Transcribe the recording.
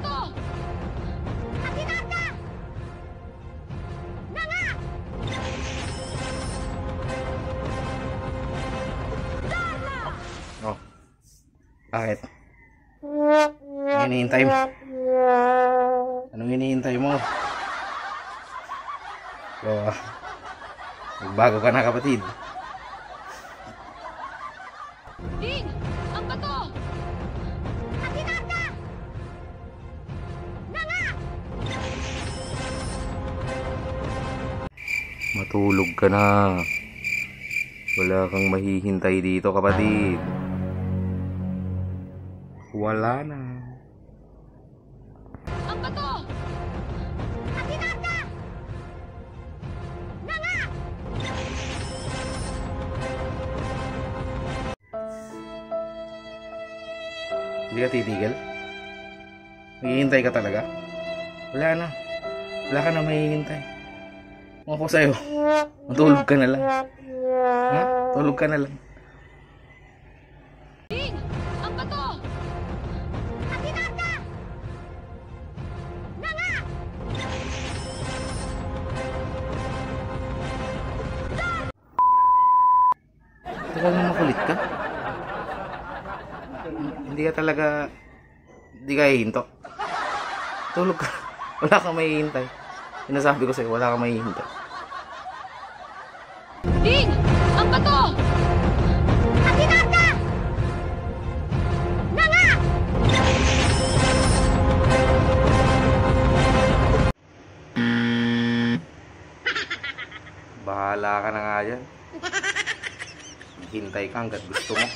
bato! Atinata! Nanga! Darla! Oh. Bakit? Anong hinihintay mo? Anong hinihintay mo? So, magbago ka na, kapatid. Ding! Ang bato! Atinata! Nanga! Matulog ka na. Wala kang mahihintay dito, kapatid. Wala na. Ang bato! Atinata! Nanga! Hindi ka titigil? Maghihintay ka talaga? Wala na. Wala ka na mahihintay. Kung ako sa'yo, matulog ka na lang. Ha? Tulog ka na lang. Ding! Ang bato! Atinata! Nanga! Tagal mo makulit ka? Hindi ka talaga... Hindi ka hihinto. Tulog ka. Wala kang mahihintay. Sinasabi ko sa'yo, wala kang mahihintay. Ding! Ang bato! Atinata! Nanga! Bahala ka na nga dyan. Hintay ka hanggat gusto mo.